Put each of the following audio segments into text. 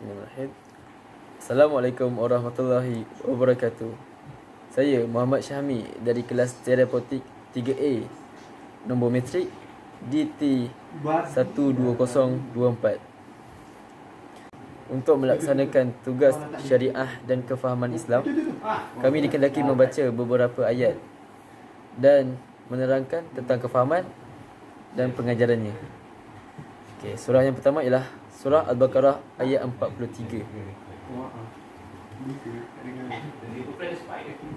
Bismillahirrahmanirrahim. Assalamualaikum warahmatullahi wabarakatuh. Saya Muhammad Syahmi dari kelas Terapeutik 3A, nombor metrik DT 12024. Untuk melaksanakan tugas syariah dan kefahaman Islam, kami dikendaki membaca beberapa ayat dan menerangkan tentang kefahaman dan pengajarannya. Okey, surah yang pertama ialah surah Al-Baqarah ayat 43.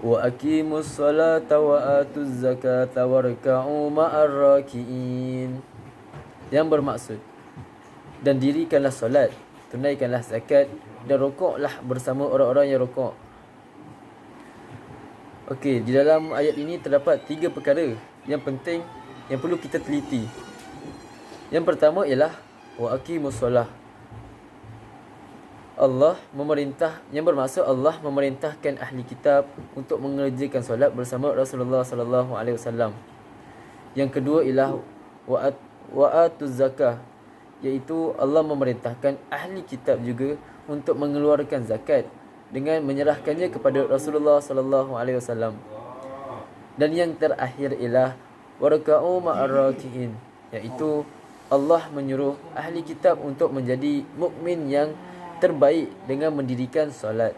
Wa aqimus salata wa atuz zakata warka'u ma'ar raki'in. Yang bermaksud, dan dirikanlah solat, tunaikanlah zakat dan rokoklah bersama orang-orang yang rokok. Okey, di dalam ayat ini terdapat 3 perkara yang penting yang perlu kita teliti. Yang pertama ialah wa aqimus solah. Allah memerintah, yang bermaksud Allah memerintahkan ahli kitab untuk mengerjakan solat bersama Rasulullah sallallahu alaihi wasallam. Yang kedua ialah wa atuz zakah, iaitu Allah memerintahkan ahli kitab juga untuk mengeluarkan zakat dengan menyerahkannya kepada Rasulullah sallallahu alaihi wasallam. Dan yang terakhir ialah warka'u ma'ar raki'in, iaitu Allah menyuruh ahli kitab untuk menjadi mukmin yang terbaik dengan mendirikan solat.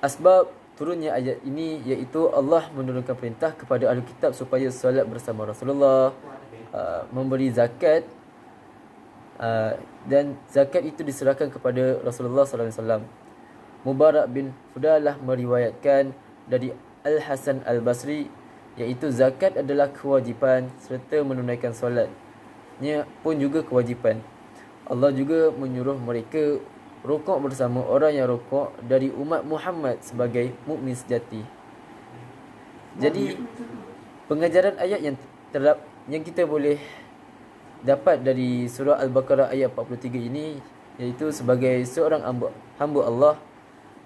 Asbab turunnya ayat ini iaitu Allah menurunkan perintah kepada ahli kitab supaya solat bersama Rasulullah, memberi zakat, dan zakat itu diserahkan kepada Rasulullah sallallahu alaihi wasallam. Mubarak bin Fudalah meriwayatkan dari Al-Hasan Al-Basri, iaitu zakat adalah kewajipan serta menunaikan solatnya pun juga kewajipan. Allah juga menyuruh mereka rokok bersama orang yang rokok dari umat Muhammad sebagai mukmin sejati. Jadi pengajaran ayat yang kita boleh dapat dari surah Al-Baqarah ayat 43 ini, iaitu sebagai seorang hamba Allah,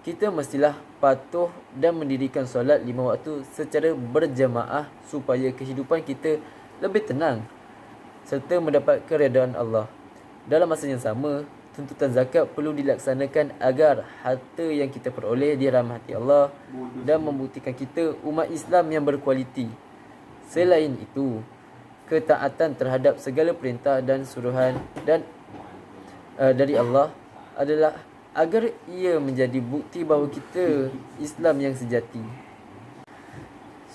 kita mestilah patuh dan mendirikan solat 5 waktu secara berjamaah supaya kehidupan kita lebih tenang serta mendapat keredaan Allah. Dalam masa yang sama, tuntutan zakat perlu dilaksanakan agar harta yang kita peroleh dirahmati Allah dan membuktikan kita umat Islam yang berkualiti. Selain itu, ketaatan terhadap segala perintah dan suruhan dari Allah adalah agar ia menjadi bukti bahawa kita Islam yang sejati.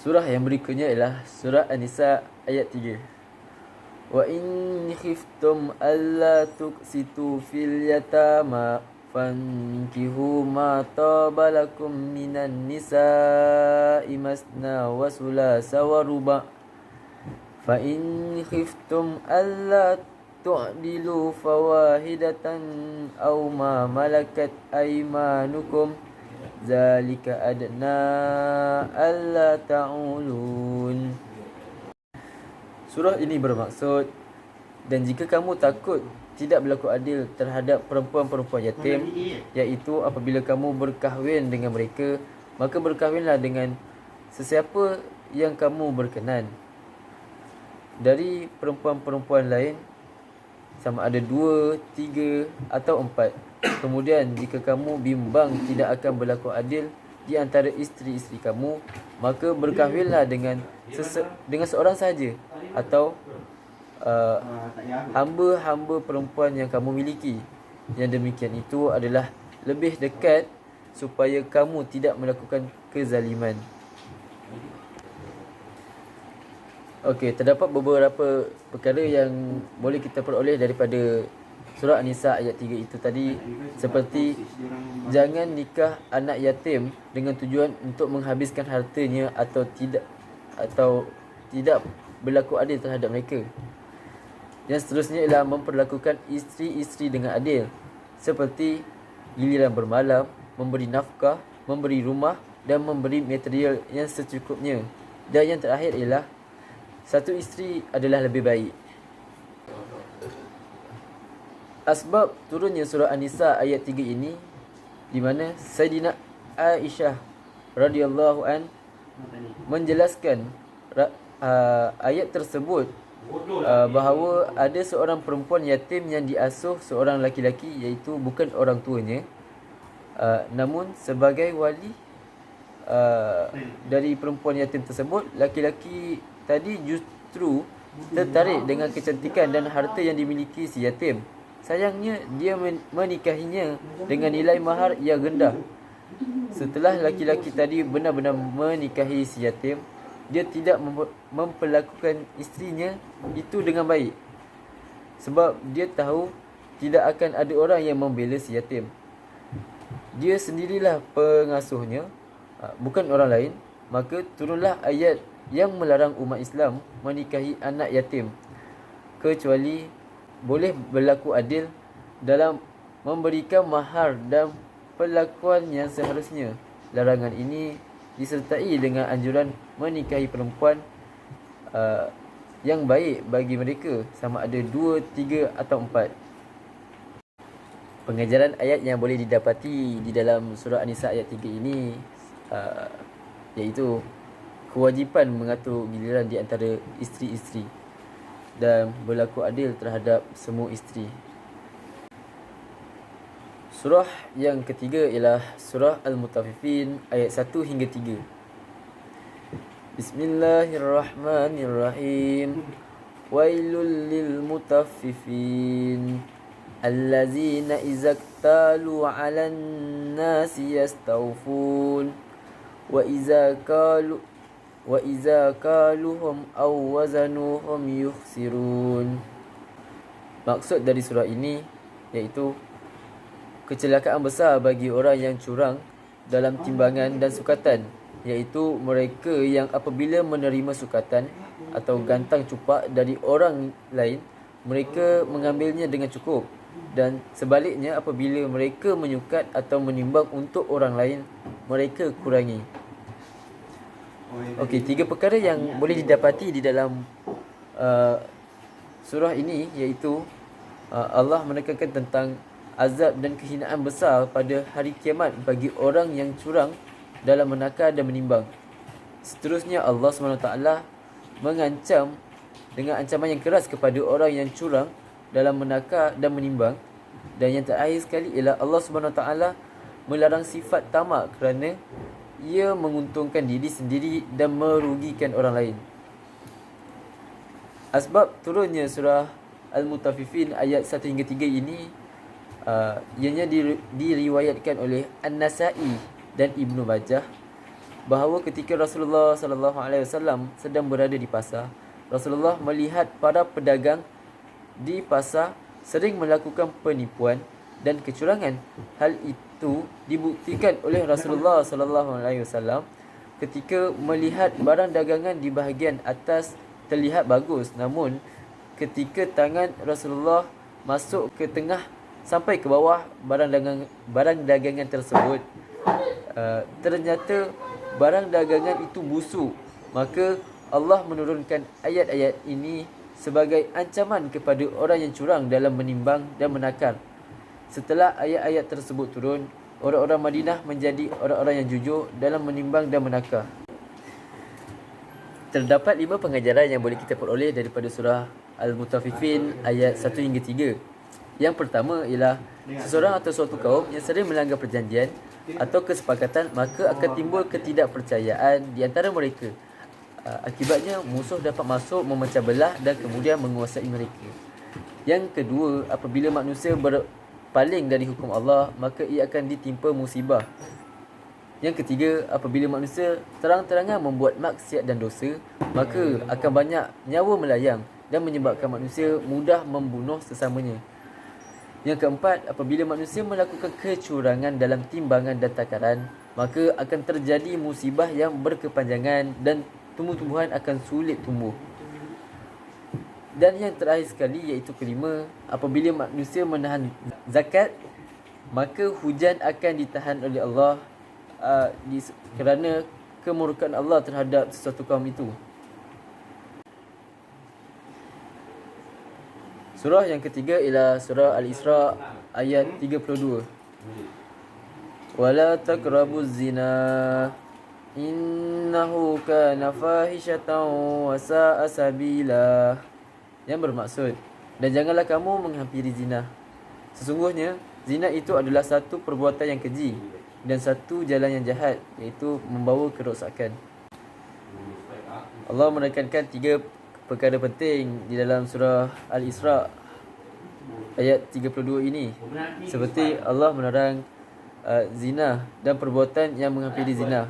Surah yang berikutnya ialah surah An-Nisa ayat 3. Wa in khiftum alla tuqsitu fil yatama fankihu ma tabalakum minan nisa'i masna wa sulasa wa ruba'. Fa in khiftum alla tu'dilu fawahidatan aw ma malakat aymanukum zalika adna alla ta'ulun. Surah ini bermaksud, dan jika kamu takut tidak berlaku adil terhadap perempuan-perempuan yatim, iaitu apabila kamu berkahwin dengan mereka, maka berkahwinlah dengan sesiapa yang kamu berkenan dari perempuan-perempuan lain, sama ada 2, 3 atau 4. Kemudian jika kamu bimbang tidak akan berlaku adil di antara isteri-isteri kamu, maka berkahwinlah dengan seorang sahaja atau hamba-hamba perempuan yang kamu miliki. Yang demikian itu adalah lebih dekat supaya kamu tidak melakukan kezaliman. Okey, terdapat beberapa perkara yang boleh kita peroleh daripada surah An-Nisa ayat 3 itu tadi, seperti jangan nikah anak yatim dengan tujuan untuk menghabiskan hartanya atau tidak berlaku adil terhadap mereka. Yang seterusnya ialah memperlakukan isteri-isteri dengan adil, seperti giliran bermalam, memberi nafkah, memberi rumah dan memberi material yang secukupnya. Dan yang terakhir ialah satu isteri adalah lebih baik. Asbab turunnya surah An-Nisa ayat 3 ini, di mana Sayyidina Aisyah radhiyallahu an menjelaskan ayat tersebut bahawa ada seorang perempuan yatim yang diasuh seorang laki-laki, iaitu bukan orang tuanya, namun sebagai wali dari perempuan yatim tersebut, laki-laki tadi justru tertarik dengan kecantikan dan harta yang dimiliki si yatim. Sayangnya dia menikahinya dengan nilai mahar yang rendah. Setelah laki-laki tadi benar-benar menikahi si yatim, dia tidak memperlakukan isterinya itu dengan baik, sebab dia tahu tidak akan ada orang yang membela si yatim. Dia sendirilah pengasuhnya, bukan orang lain. Maka turunlah ayat yang melarang umat Islam menikahi anak yatim, kecuali boleh berlaku adil dalam memberikan mahar dan perlakuan yang seharusnya. Larangan ini disertai dengan anjuran menikahi perempuan yang baik bagi mereka, sama ada 2, 3 atau 4. Pengajaran ayat yang boleh didapati di dalam surah An-Nisa ayat 3 ini iaitu kewajipan mengatur giliran di antara isteri-isteri dan berlaku adil terhadap semua isteri. Surah yang ketiga ialah surah Al-Mutaffifin ayat 1 hingga 3. Bismillahirrahmanirrahim. Wailul lil mutaffifin allazina idza iktalu 'alan nasi yastawfun wa idza kaluhum aw wazanuhum yukhsirun. Maksud dari surah ini iaitu kecelakaan besar bagi orang yang curang dalam timbangan dan sukatan, iaitu mereka yang apabila menerima sukatan atau gantang cupak dari orang lain, mereka mengambilnya dengan cukup, dan sebaliknya apabila mereka menyukat atau menimbang untuk orang lain, mereka kurangi. Okey, 3 perkara yang boleh didapati di dalam surah ini iaitu Allah menekankan tentang azab dan kehinaan besar pada hari kiamat bagi orang yang curang dalam menakar dan menimbang. Seterusnya Allah SWT mengancam dengan ancaman yang keras kepada orang yang curang dalam menakar dan menimbang. Dan yang terakhir sekali ialah Allah SWT melarang sifat tamak kerana ia menguntungkan diri sendiri dan merugikan orang lain. Asbab turunnya surah Al-Mutaffifin ayat 1 hingga 3 ini ianya diriwayatkan oleh An-Nasa'i dan Ibnu Majah bahawa ketika Rasulullah SAW sedang berada di pasar, Rasulullah melihat para pedagang di pasar sering melakukan penipuan dan kecurangan. Hal itu dibuktikan oleh Rasulullah SAW ketika melihat barang dagangan di bahagian atas terlihat bagus, namun ketika tangan Rasulullah masuk ke tengah sampai ke bawah barang dagangan tersebut, ternyata barang dagangan itu busuk. Maka Allah menurunkan ayat-ayat ini sebagai ancaman kepada orang yang curang dalam menimbang dan menakar. Setelah ayat-ayat tersebut turun, orang-orang Madinah menjadi orang-orang yang jujur dalam menimbang dan menakar. Terdapat 5 pengajaran yang boleh kita peroleh daripada surah Al-Mutaffifin ayat 1 hingga 3. Yang pertama ialah seseorang atau suatu kaum yang sering melanggar perjanjian atau kesepakatan, maka akan timbul ketidakpercayaan di antara mereka. Akibatnya musuh dapat masuk, memecah belah dan kemudian menguasai mereka. Yang kedua, apabila manusia berpaling dari hukum Allah, maka ia akan ditimpa musibah. Yang ketiga, apabila manusia terang-terangan membuat maksiat dan dosa, maka akan banyak nyawa melayang dan menyebabkan manusia mudah membunuh sesamanya. Yang keempat, apabila manusia melakukan kecurangan dalam timbangan dan takaran, maka akan terjadi musibah yang berkepanjangan dan tumbuh-tumbuhan akan sulit tumbuh. Dan yang terakhir sekali iaitu kelima, apabila manusia menahan zakat, maka hujan akan ditahan oleh Allah kerana kemurkaan Allah terhadap sesuatu kaum itu. Surah yang ketiga ialah surah Al-Isra ayat 32. Wala taqrabuz zina innahu kana fahishatan wa sa'a sabila. yang bermaksud. Dan janganlah kamu menghampiri zina. Sesungguhnya zina itu adalah satu perbuatan yang keji dan satu jalan yang jahat, iaitu membawa kerosakan. Allah menekankan 3 perkara penting di dalam surah Al-Isra ayat 32 ini. Seperti Allah melarang zina dan perbuatan yang menghampiri zina.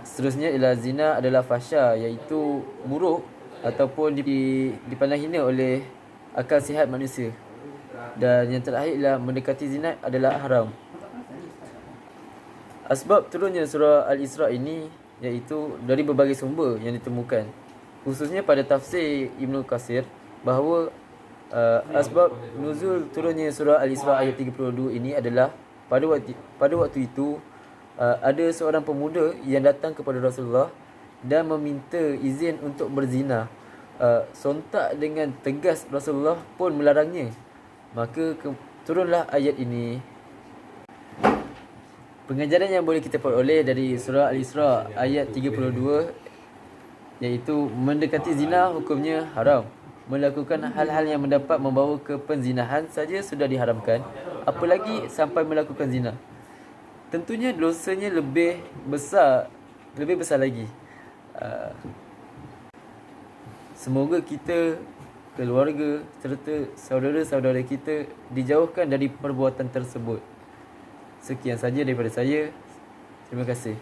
Seterusnya ialah zina adalah fahsya, iaitu buruk ataupun dipandang hina oleh akal sihat manusia. Dan yang terakhir ialah mendekati zina adalah haram. Asbab turunnya surah Al-Isra ini iaitu dari berbagai sumber yang ditemukan, khususnya pada tafsir Ibnu Katsir, bahawa asbab nuzul turunnya surah Al-Isra ayat 32 ini adalah pada waktu itu ada seorang pemuda yang datang kepada Rasulullah dan meminta izin untuk berzina. Sontak dengan tegas Rasulullah pun melarangnya. Maka turunlah ayat ini. Pengajaran yang boleh kita peroleh dari surah Al-Isra ayat 32 iaitu mendekati zina hukumnya haram. Melakukan hal-hal yang mendapat membawa ke penzinahan saja sudah diharamkan, apalagi sampai melakukan zina. Tentunya dosanya lebih besar lagi. Semoga kita, keluarga serta saudara-saudara kita dijauhkan dari perbuatan tersebut. Sekian saja daripada saya. Terima kasih.